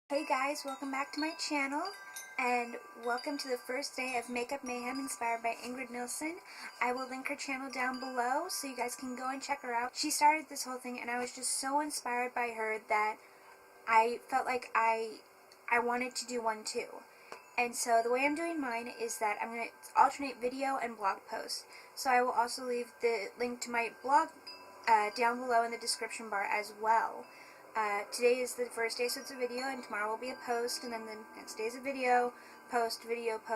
Hey guys, welcome back to my channel, and welcome to the first day of Makeup Mayhem inspired by Ingrid Nilsson. I will link her channel down below so you guys can go and check her out. She started this whole thing and I was just so inspired by her that I felt like I wanted to do one too. And so the way I'm doing mine is that I'm going to alternate video and blog posts. So I will also leave the link to my blog down below in the description bar as well. Today is the first day, so it's a video, and tomorrow will be a post, and then the next day is a video, post.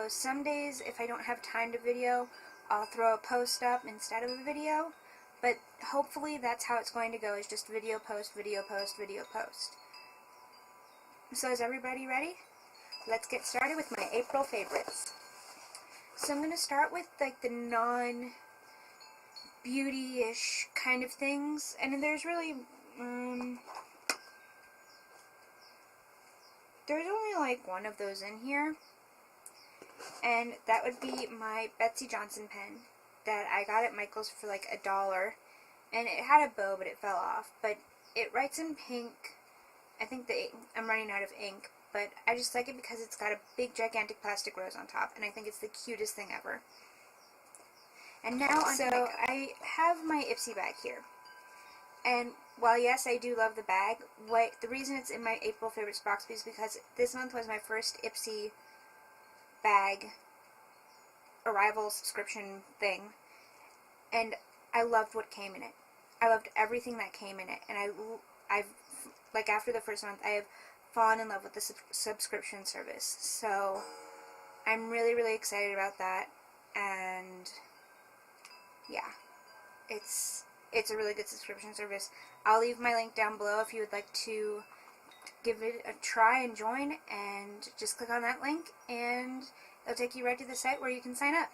Some days, if I don't have time to video, I'll throw a post up instead of a video, but hopefully that's how it's going to go, is just video, post, video, post, video, post. So is everybody ready? Let's get started with my April favorites. So I'm going to start with like the non-beauty-ish kind of things, and there's really, there's only like one of those in here, and that would be my Betsy Johnson pen that I got at Michael's for like $1, and it had a bow but it fell off, but it writes in pink. I think I'm running out of ink, but I just like it because it's got a big gigantic plastic rose on top, and I think it's the cutest thing ever. And now I have my Ipsy bag here. And while yes, I do love the bag, the reason it's in my April favorites box is because this month was my first Ipsy bag arrival subscription thing, and I loved what came in it. I loved everything that came in it, and I've like after the first month, I have fallen in love with the subscription service. So I'm really, really excited about that, and yeah, it's a really good subscription service. I'll leave my link down below if you would like to give it a try and join, and just click on that link and it'll take you right to the site where you can sign up.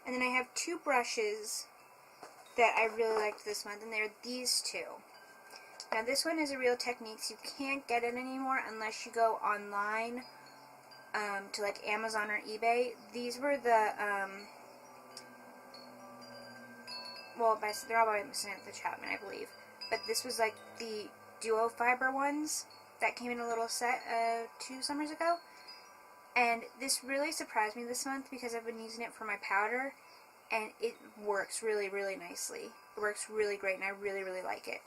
And then I have two brushes that I really liked this month, and they're these two. Now this one is a Real Techniques. You can't get it anymore unless you go online to like Amazon or eBay. These were the they're all by Samantha Chapman, I believe. But this was like the duo fiber ones that came in a little set 2 summers ago. And this really surprised me this month because I've been using it for my powder, and it works really, really nicely. It works really great, and I really, really like it.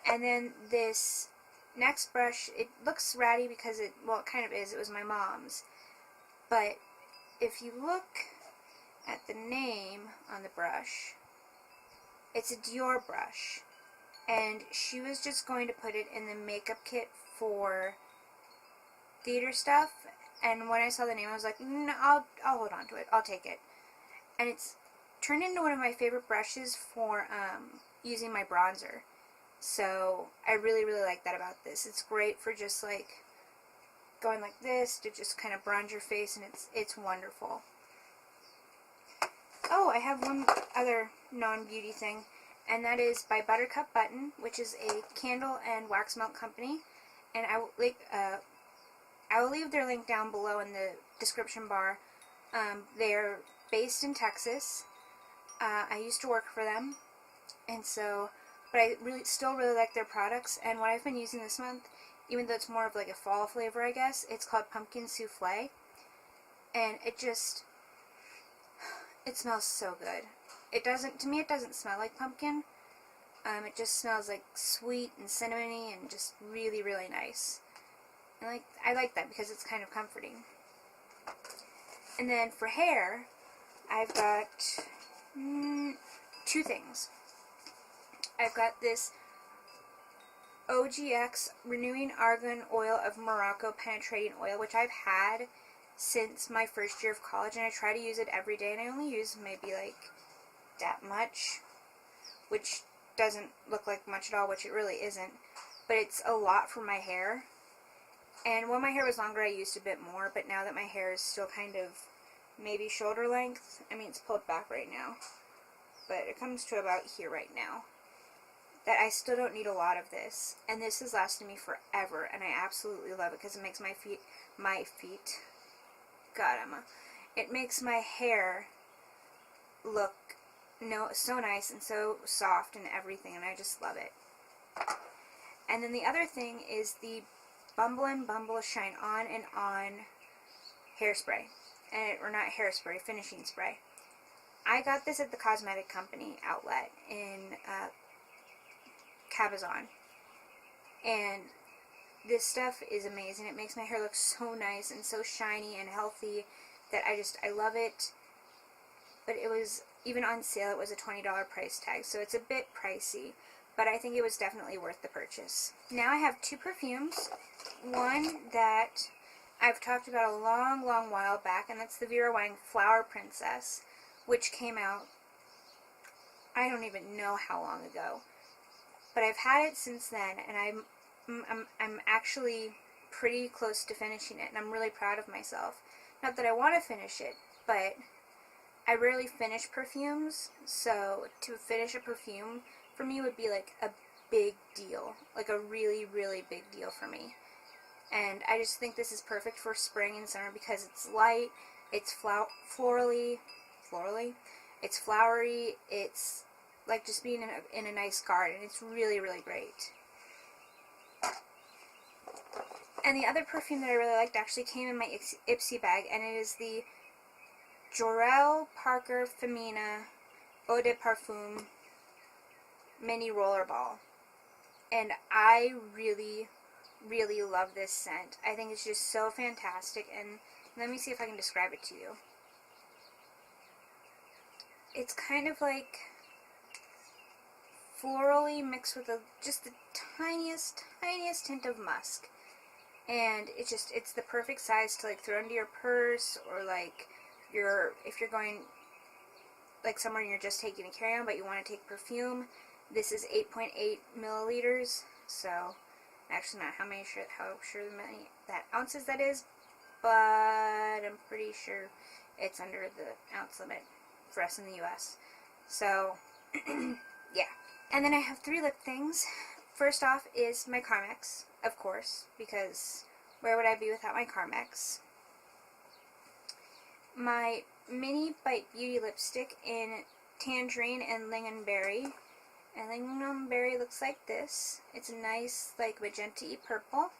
And then this next brush, it looks ratty because it kind of is. It was my mom's. But if you look at the name on the brush, it's a Dior brush, and she was just going to put it in the makeup kit for theater stuff, and when I saw the name I was like, no, I'll hold on to it, I'll take it. And it's turned into one of my favorite brushes for using my bronzer, so I really, really like that about this. It's great for just like going like this to just kind of bronze your face, and it's wonderful. Oh, I have one other non-beauty thing, and that is by Buttercup Button, which is a candle and wax melt company, and I will leave their link down below in the description bar. They're based in Texas. I used to work for them, and so, but I still really like their products, and what I've been using this month, even though it's more of like a fall flavor, I guess, it's called Pumpkin Souffle, and it smells so good. To me it doesn't smell like pumpkin. It just smells like sweet and cinnamony and just really, really nice. And I like that because it's kind of comforting. And then for hair, I've got 2 things. I've got this OGX Renewing Argan Oil of Morocco Penetrating Oil, which I've had since my first year of college, and I try to use it every day, and I only use maybe like that much, which doesn't look like much at all, which it really isn't, but it's a lot for my hair. And when my hair was longer I used a bit more, but now that my hair is still kind of maybe shoulder length, I mean it's pulled back right now, but it comes to about here right now, that I still don't need a lot of this, and this has lasted me forever, and I absolutely love it because it makes it makes my hair look so nice and so soft and everything, and I just love it. And then the other thing is the Bumble and Bumble Shine On and On hairspray. Or not hairspray, finishing spray. I got this at the cosmetic company outlet in Cabazon. And this stuff is amazing. It makes my hair look so nice and so shiny and healthy that I love it. But it was, even on sale, it was a $20 price tag, so it's a bit pricey. But I think it was definitely worth the purchase. Now I have two perfumes. One that I've talked about a long, long while back, and that's the Vera Wang Flower Princess, which came out, I don't even know how long ago. But I've had it since then, and I'm actually pretty close to finishing it, and I'm really proud of myself. Not that I want to finish it, but I rarely finish perfumes, so to finish a perfume for me would be like a big deal, like a really, really big deal for me. And I just think this is perfect for spring and summer because it's light, it's florally, it's flowery, it's like just being in a nice garden. It's really, really great. And the other perfume that I really liked actually came in my Ipsy bag, and it is the Jorel Parker Femina Eau de Parfum Mini Rollerball. And I really, really love this scent. I think it's just so fantastic, and let me see if I can describe it to you. It's kind of like florally mixed with just the tiniest hint of musk. And it's the perfect size to like throw into your purse, or like if you're going like somewhere and you're just taking a carry-on but you want to take perfume. This is 8.8 milliliters, so actually not how sure many that ounces that is, but I'm pretty sure it's under the ounce limit for us in the US. So yeah. And then I have three lip things. First off is my Carmex, of course, because where would I be without my Carmex? My Mini Bite Beauty lipstick in Tangerine and Lingonberry. And Lingonberry looks like this. It's a nice, like, magenta-y purple.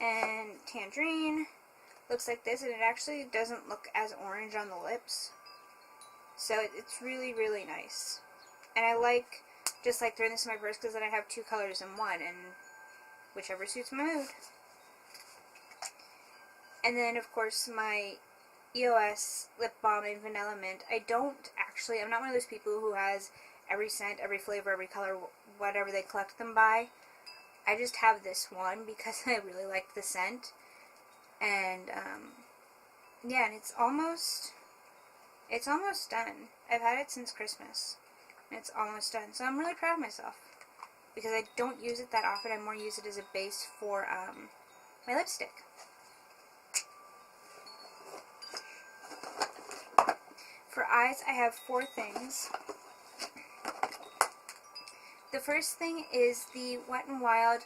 And Tangerine looks like this, and it actually doesn't look as orange on the lips. So it's really, really nice. And I like, just like throwing this in my purse because then I have two colors in one, and whichever suits my mood. And then, of course, my EOS lip balm in Vanilla Mint. I'm not one of those people who has every scent, every flavor, every color, whatever they collect them by. I just have this one because I really like the scent. And, yeah, and it's almost done. I've had it since Christmas. And it's almost done. So I'm really proud of myself. Because I don't use it that often. I more use it as a base for, my lipstick. For eyes, I have four things. The first thing is the Wet n Wild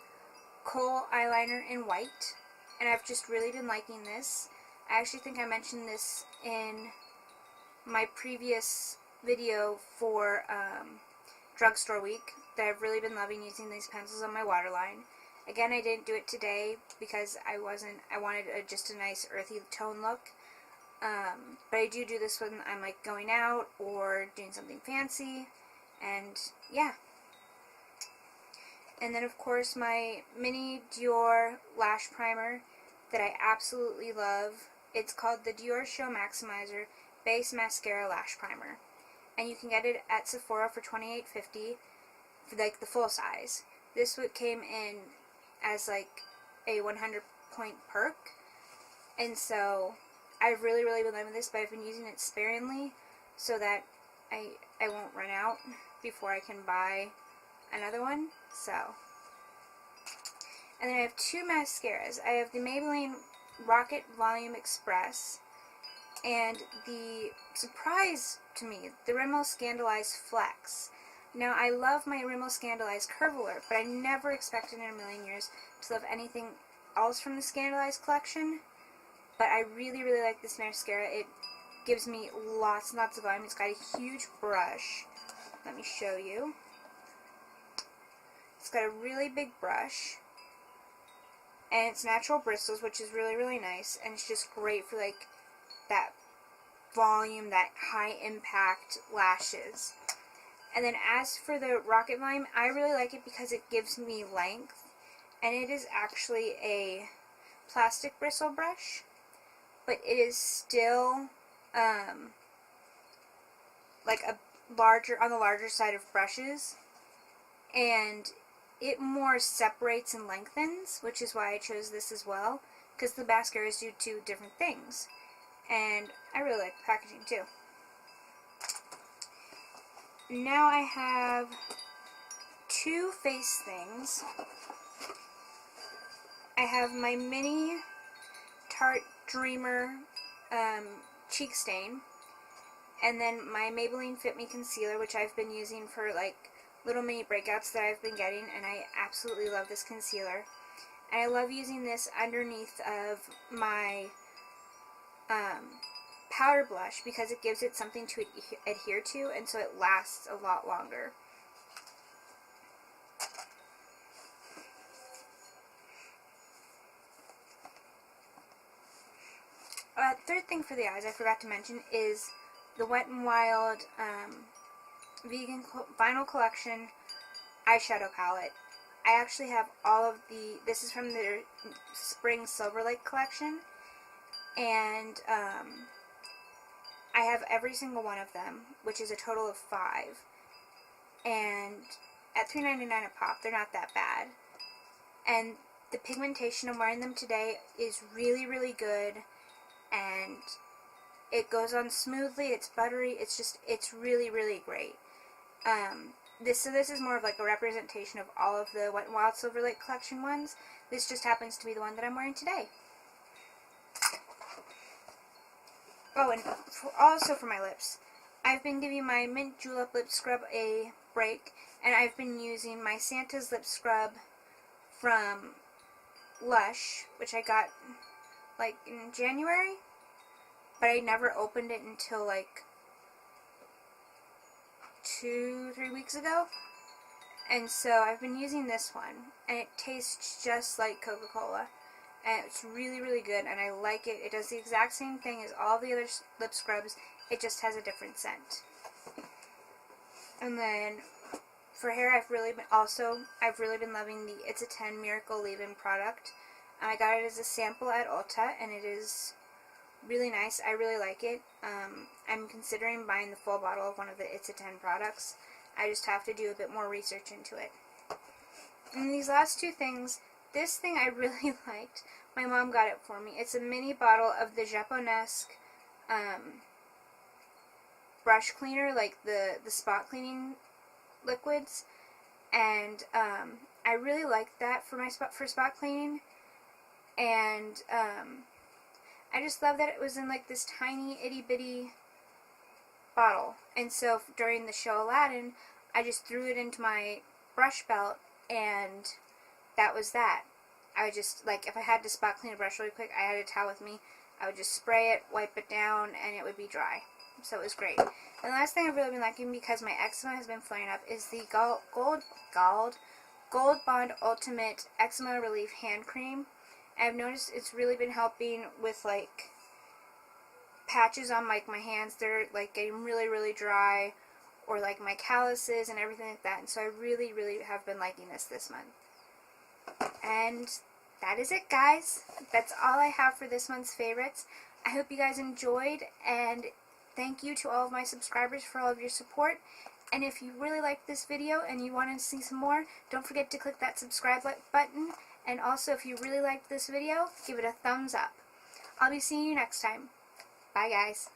Kohl eyeliner in white, and I've just really been liking this. I actually think I mentioned this in my previous video for Drugstore Week, that I've really been loving using these pencils on my waterline. Again, I didn't do it today because I wanted just a nice earthy tone look. But I do this when I'm like going out or doing something fancy, and yeah. And then of course my mini Dior lash primer that I absolutely love. It's called the Dior Show Maximizer Base Mascara Lash Primer, and you can get it at Sephora for $28.50 for like the full size. This came in as like a 100-point perk, and so I've really, really been loving this, but I've been using it sparingly so that I won't run out before I can buy another one. So, and then I have two mascaras. I have the Maybelline Rocket Volume Express and the surprise to me, the Rimmel Scandalized Flex. Now, I love my Rimmel Scandalized Curve Alert, but I never expected in a million years to love anything else from the Scandalized collection. But I really, really like this mascara. It gives me lots and lots of volume. It's got a huge brush. Let me show you. It's got a really big brush, and it's natural bristles, which is really, really nice, and it's just great for like that volume, that high impact lashes. And then as for the Rocket Volume, I really like it because it gives me length, and it is actually a plastic bristle brush, but it is still like a larger, on the larger side of brushes, and it more separates and lengthens, which is why I chose this as well, because the mascaras do two different things, and I really like the packaging too. Now I have two face things. I have my mini Tarte Dreamer cheek stain, and then my Maybelline Fit Me concealer, which I've been using for like little mini breakouts that I've been getting, and I absolutely love this concealer. And I love using this underneath of my powder blush because it gives it something to adhere to, and so it lasts a lot longer. Third thing for the eyes I forgot to mention is the Wet n Wild Vegan Vinyl Collection eyeshadow palette. I actually have all of this is from their Spring Silver Lake collection, and I have every single one of them, which is a total of 5, and at $3.99 a pop, they're not that bad. And the pigmentation I'm wearing them today is really, really good, and it goes on smoothly, it's buttery, it's really, really great. This is more of like a representation of all of the Wet n Wild Silver Lake collection ones. This just happens to be the one that I'm wearing today. Oh, and also for my lips, I've been giving my Mint Julep Lip Scrub a break, and I've been using my Santa's Lip Scrub from Lush, which I got like in January, but I never opened it until like 2-3 weeks ago, and so I've been using this one, and it tastes just like Coca-Cola, and it's really, really good, and I like it. It does the exact same thing as all the other lip scrubs, it just has a different scent. And then for hair, I've really been loving the It's a 10 Miracle Leave-In product. I got it as a sample at Ulta, and it is really nice. I really like it. I'm considering buying the full bottle of one of the It's a 10 products. I just have to do a bit more research into it. And these last two things, this thing I really liked. My mom got it for me. It's a mini bottle of the Japonesque brush cleaner, like the spot cleaning liquids, and I really liked that for spot cleaning, and I just love that it was in like this tiny itty bitty bottle, and so during the show Aladdin, I just threw it into my brush belt, and that was that. I would just, like, if I had to spot clean a brush really quick, I had a towel with me, I would just spray it, wipe it down, and it would be dry. So it was great. And the last thing I've really been liking, because my eczema has been flaring up, is the Gold Bond Ultimate Eczema Relief Hand Cream. I've noticed it's really been helping with like patches on like my hands that are like getting really, really dry, or like my calluses and everything like that. And so I really, really have been liking this month. And that is it, guys. That's all I have for this month's favorites. I hope you guys enjoyed, and thank you to all of my subscribers for all of your support. And if you really liked this video and you want to see some more, don't forget to click that subscribe button. And also, if you really liked this video, give it a thumbs up. I'll be seeing you next time. Bye, guys.